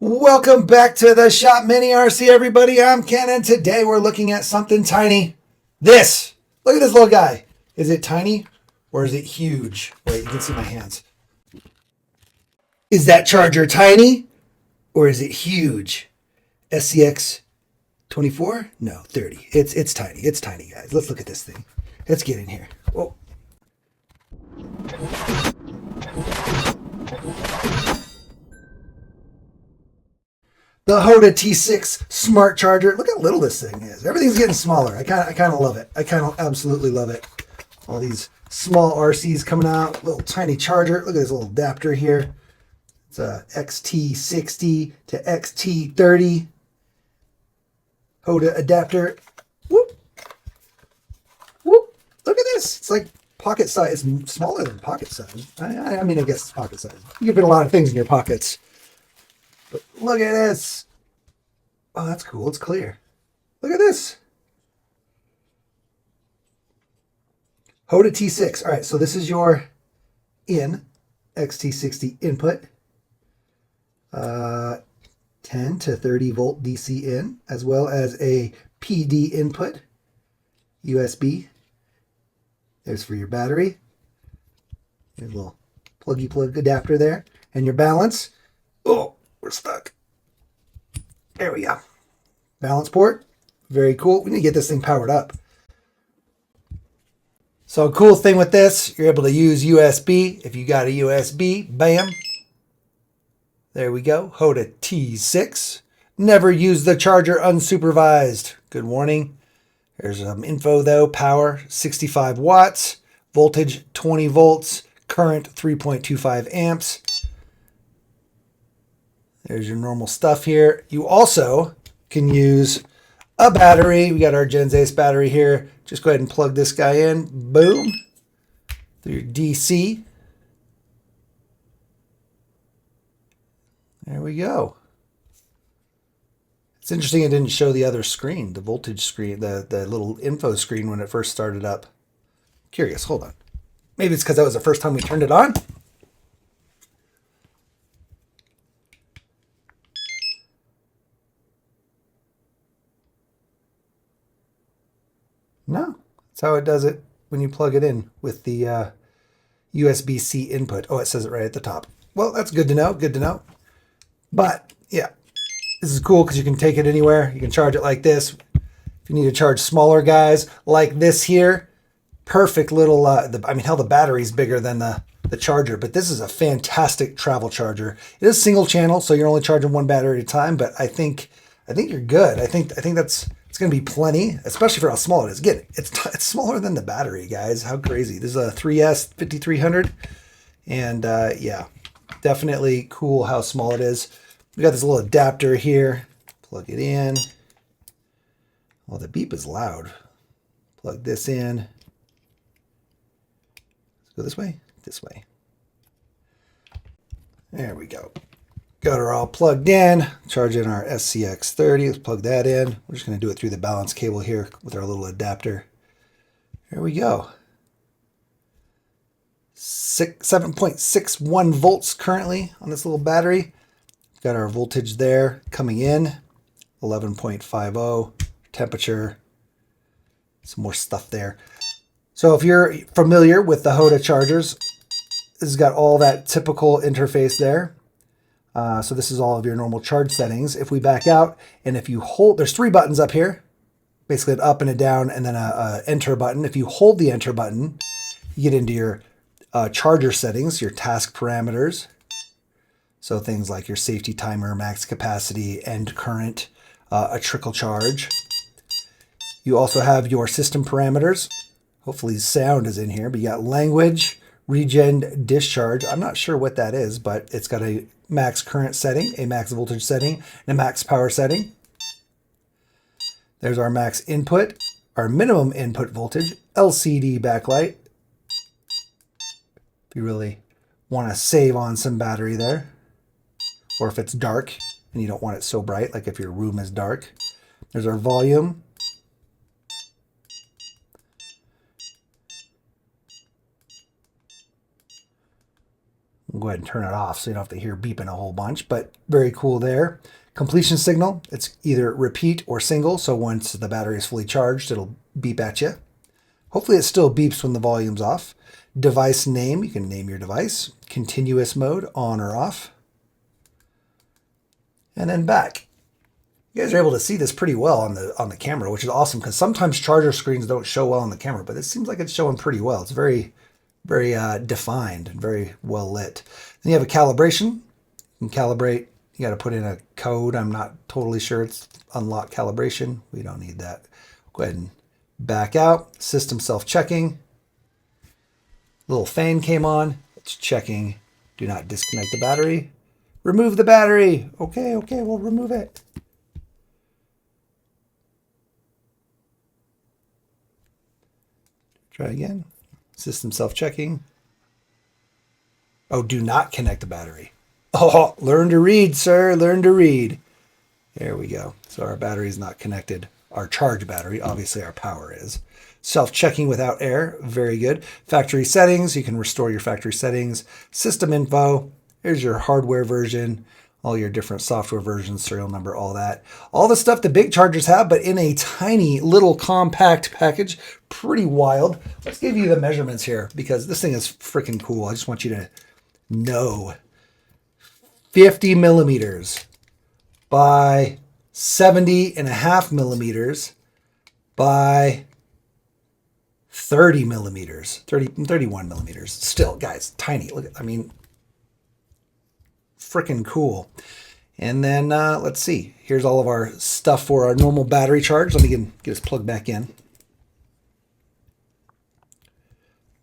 Welcome back to the shop, MiniRC, everybody. I'm Ken, and today we're looking at something tiny. This. Look at this little guy. Is it tiny or is it huge? Wait, you can see my hands. Is that charger tiny or is it huge? SCX 24? No, 30. It's tiny. It's tiny, guys. Let's look at this thing. Let's get in here. Oh. The Hoda T6 smart charger. Look how little this thing is. Everything's getting smaller. I kind of love it. I kind of absolutely love it. All these small RCs coming out. Little tiny charger. Look at this little adapter here. It's a XT60 to XT30 Hoda adapter. Whoop. Whoop. Look at this. It's like pocket size. It's smaller than pocket size. I mean, I guess it's pocket size. You can fit a lot of things in your pockets. But look at this. Oh, that's cool. It's clear. Look at this. Hoda T6. All right, so this is your in XT60 input. 10 to 30 volt DC in, as well as a PD input, USB. There's for your battery. There's a little pluggy plug adapter there. And your balance. Oh, we're stuck. There we go. Balance port. Very cool. We need to get this thing powered up. So a cool thing with this, you're able to use USB. If you got a USB, bam. There we go. Hoda T6. Never use the charger unsupervised. Good warning. There's some info though. Power 65 watts. Voltage 20 volts. Current 3.25 amps. There's your normal stuff here. You also can use a battery. We got our Gen Ace battery here. Just go ahead and plug this guy in. Boom. Through your DC. There we go. It's interesting it didn't show the other screen, the voltage screen, the little info screen when it first started up. Curious. Hold on. Maybe it's because that was the first time we turned it on. No, that's how it does it when you plug it in with the USB-C input. Oh, it says it right at the top. Well, that's good to know. Good to know. But yeah, this is cool because you can take it anywhere. You can charge it like this. If you need to charge smaller guys like this here, perfect little, I mean, hell, the battery's bigger than the charger, but this is a fantastic travel charger. It is single channel, so you're only charging one battery at a time, but I think you're good. I think it's going to be plenty, especially for how small it is. Again, it's smaller than the battery, guys. How crazy. This is a 3S 5300. And yeah, definitely cool how small it is. We got this little adapter here. Plug it in. Well, the beep is loud. Plug this in. Let's go this way. This way. There we go. Got her all plugged in, charging our SCX30. Let's plug that in. We're just going to do it through the balance cable here with our little adapter. There we go. 7.61 volts currently on this little battery. Got our voltage there coming in. 11.50 temperature. Some more stuff there. So if you're familiar with the Hoda chargers, this has got all that typical interface there. So this is all of your normal charge settings. If we back out and if you hold, there's three buttons up here, basically an up and a down and then a enter button. If you hold the enter button, you get into your charger settings, your task parameters. So things like your safety timer, max capacity, end current, a trickle charge. You also have your system parameters. Hopefully sound is in here, but you got language, regen, discharge. I'm not sure what that is, but it's got a max current setting, a max voltage setting, and a max power setting. There's our max input, our minimum input voltage, LCD backlight. If you really want to save on some battery there, or if it's dark and you don't want it so bright, like if your room is dark. There's our volume. I'll go ahead and turn it off so you don't have to hear beeping a whole bunch, but very cool there. Completion signal, it's either repeat or single, so once the battery is fully charged, it'll beep at you. Hopefully it still beeps when the volume's off. Device name, you can name your device. Continuous mode, on or off. And then back. You guys are able to see this pretty well on the camera, which is awesome because sometimes charger screens don't show well on the camera, but it seems like it's showing pretty well. It's very, very defined and very well lit. Then you have a calibration. You can calibrate. You got to put in a code. I'm not totally sure it's unlock calibration. We don't need that. Go ahead and back out. System self-checking. Little fan came on. It's checking. Do not disconnect the battery. Remove the battery. Okay, we'll remove it. Try again. System self-checking. Oh, do not connect the battery. Oh, learn to read, sir. Learn to read. There we go. So our battery is not connected. Our charge battery, obviously our power is. Self-checking without error. Very good. Factory settings. You can restore your factory settings. System info. Here's your hardware version. All your different software versions, serial number, all that. All the stuff the big chargers have, but in a tiny little compact package. Pretty wild. Let's give you the measurements here because this thing is freaking cool. I just want you to know. 50 millimeters by 70.5 millimeters by 30 millimeters, 31 millimeters. Still, guys, tiny. Look at, I mean, freaking cool. And then let's see. Here's all of our stuff for our normal battery charge. Let me get this plugged back in.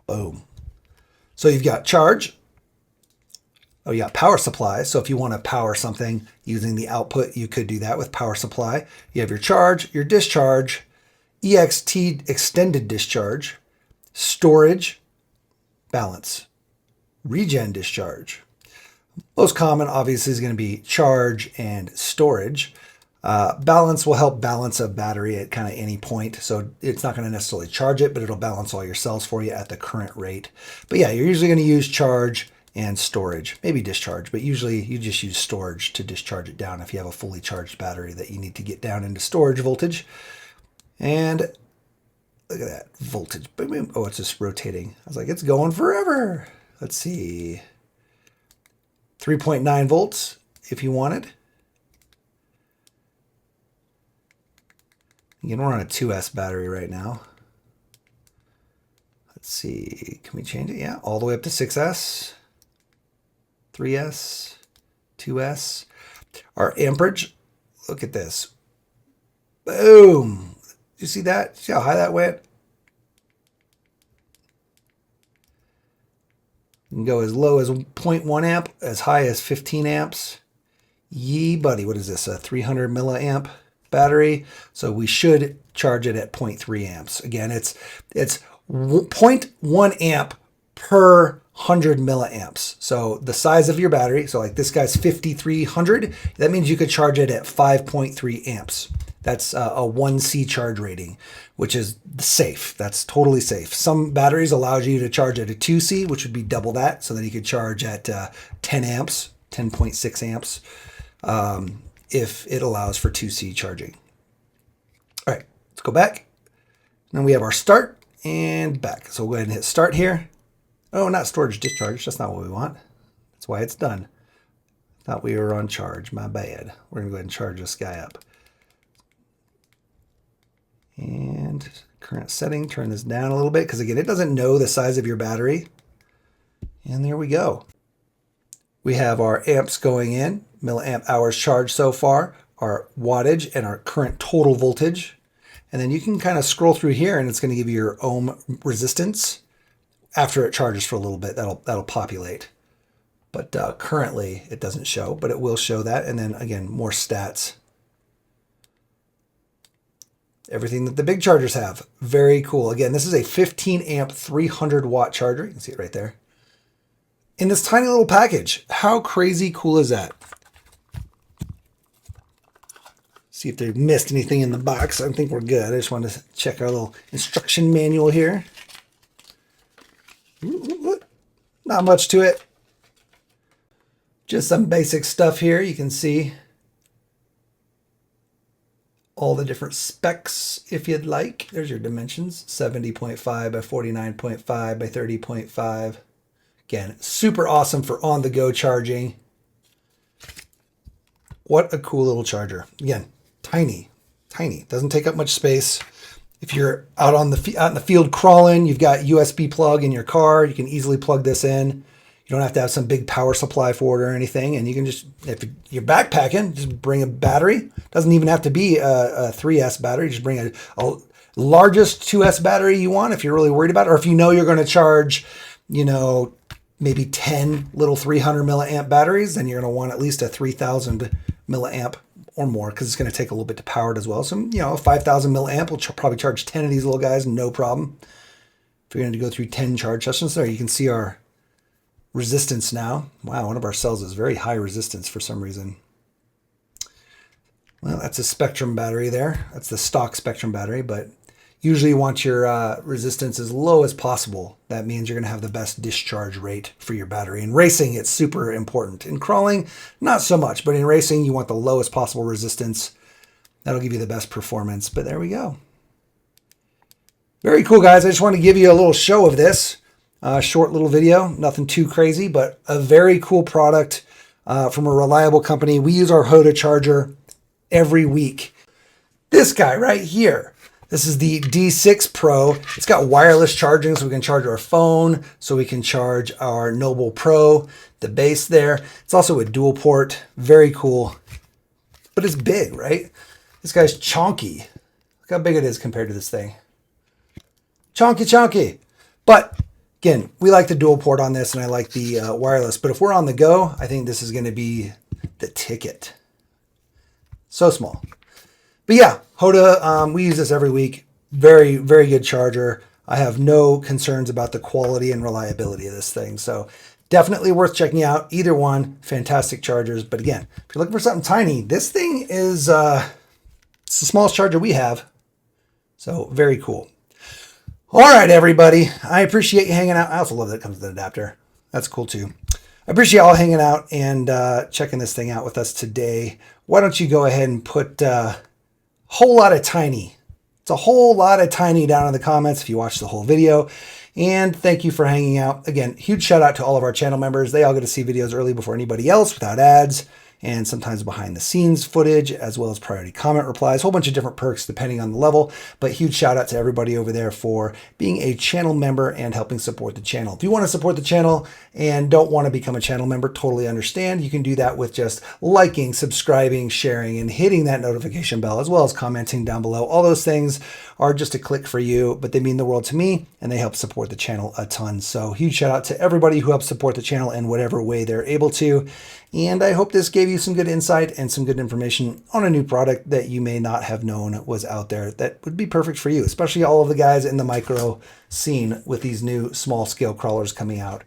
Boom. So you've got charge. Oh, you got power supply. So if you want to power something using the output, you could do that with power supply. You have your charge, your discharge, EXT extended discharge, storage, balance, regen discharge. Most common, obviously, is going to be charge and storage. Balance will help balance a battery at kind of any point. So it's not going to necessarily charge it, but it'll balance all your cells for you at the current rate. But yeah, you're usually going to use charge and storage, maybe discharge, but usually you just use storage to discharge it down if you have a fully charged battery that you need to get down into storage voltage. And look at that voltage. Boom, boom. Oh, it's just rotating. I was like, it's going forever. Let's see. 3.9 volts if you wanted. Again, we're on a 2S battery right now. Let's see. Can we change it? Yeah, all the way up to 6S. 3S, 2S. Our amperage, look at this. Boom. You see that? See how high that went? You can go as low as 0.1 amp, as high as 15 amps. Yee, buddy, what is this? A 300 milliamp battery. So we should charge it at 0.3 amps. Again, it's 0.1 amp per 100 milliamps. So the size of your battery, so like this guy's 5300, that means you could charge it at 5.3 amps. That's a 1C charge rating, which is safe. That's totally safe. Some batteries allow you to charge at a 2C, which would be double that. So then you could charge at 10 amps, 10.6 amps, if it allows for 2C charging. All right, let's go back. Then we have our start and back. So we'll go ahead and hit start here. Oh, not storage discharge. That's not what we want. That's why it's done. Thought we were on charge. My bad. We're going to go ahead and charge this guy up. And current setting, turn this down a little bit because, again, it doesn't know the size of your battery. And there we go. We have our amps going in, milliamp hours charged so far, our wattage, and our current total voltage. And then you can kind of scroll through here, and it's going to give you your ohm resistance. After it charges for a little bit, that'll populate. But currently, it doesn't show, but it will show that. And then, again, more stats. Everything that the big chargers have. Very cool. Again, this is a 15 amp, 300 watt charger. You can see it right there. In this tiny little package. How crazy cool is that? See if they missed anything in the box. I think we're good. I just wanted to check our little instruction manual here. Not much to it. Just some basic stuff here. You can see all the different specs if you'd like. There's your dimensions, 70.5 by 49.5 by 30.5. Again, super awesome for on-the-go charging. What a cool little charger. Again, tiny, tiny. Doesn't take up much space. If you're out in the field crawling, you've got USB plug in your car, you can easily plug this in. You don't have to have some big power supply for it or anything. And you can just, if you're backpacking, just bring a battery. Doesn't even have to be a 3S battery. Just bring a largest 2S battery you want if you're really worried about it. Or if you know you're going to charge, you know, maybe 10 little 300 milliamp batteries, then you're going to want at least a 3000 milliamp or more, because it's going to take a little bit to power it as well. So, you know, a 5000 milliamp will probably charge 10 of these little guys, no problem. If you're going to go through 10 charge sessions there, you can see our resistance now. Wow, one of our cells is very high resistance for some reason. Well, that's a Spectrum battery there. That's the stock Spectrum battery, but usually you want your resistance as low as possible. That means you're going to have the best discharge rate for your battery. In racing, it's super important. In crawling, not so much, but in racing, you want the lowest possible resistance. That'll give you the best performance, but there we go. Very cool, guys. I just want to give you a little show of this. Short little video, nothing too crazy, but a very cool product from a reliable company. We use our Hoda charger every week. This guy right here. This is the D6 Pro. It's got wireless charging, so we can charge our phone, so we can charge our Noble Pro, the base there. It's also a dual port, very cool, but it's big, right? This guy's chonky. Look how big it is compared to this thing. Chonky, chonky. But again, we like the dual port on this, and I like the wireless, but if we're on the go, I think this is going to be the ticket. So small. But yeah, Hoda, we use this every week. Very, very good charger. I have no concerns about the quality and reliability of this thing. So definitely worth checking out. Either one, fantastic chargers. But again, if you're looking for something tiny, this thing is it's the smallest charger we have. So very cool. All right, everybody. I appreciate you hanging out. I also love that it comes with an adapter. That's cool too. I appreciate y'all hanging out and checking this thing out with us today. Why don't you go ahead and put whole lot of tiny. It's a whole lot of tiny down in the comments if you watch the whole video. And thank you for hanging out. Again, huge shout out to all of our channel members. They all get to see videos early before anybody else without ads, and sometimes behind the scenes footage, as well as priority comment replies, a whole bunch of different perks depending on the level. But huge shout out to everybody over there for being a channel member and helping support the channel. If you want to support the channel and don't want to become a channel member, totally understand. You can do that with just liking, subscribing, sharing, and hitting that notification bell, as well as commenting down below. All those things are just a click for you, but they mean the world to me, and they help support the channel a ton. So huge shout out to everybody who helps support the channel in whatever way they're able to. And I hope this gave you some good insight and some good information on a new product that you may not have known was out there that would be perfect for you, especially all of the guys in the micro scene with these new small scale crawlers coming out.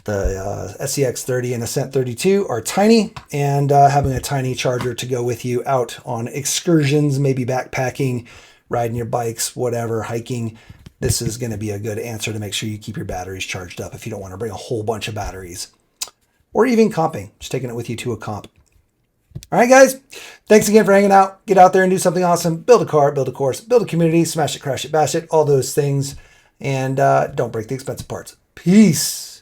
The SCX 30 and Ascent 32 are tiny, and having a tiny charger to go with you out on excursions, maybe backpacking, riding your bikes, whatever, hiking, this is going to be a good answer to make sure you keep your batteries charged up if you don't want to bring a whole bunch of batteries. Or even comping, just taking it with you to a comp. All right, guys, thanks again for hanging out. Get out there and do something awesome. Build a car, build a course, build a community, smash it, crash it, bash it, all those things. And don't break the expensive parts. Peace.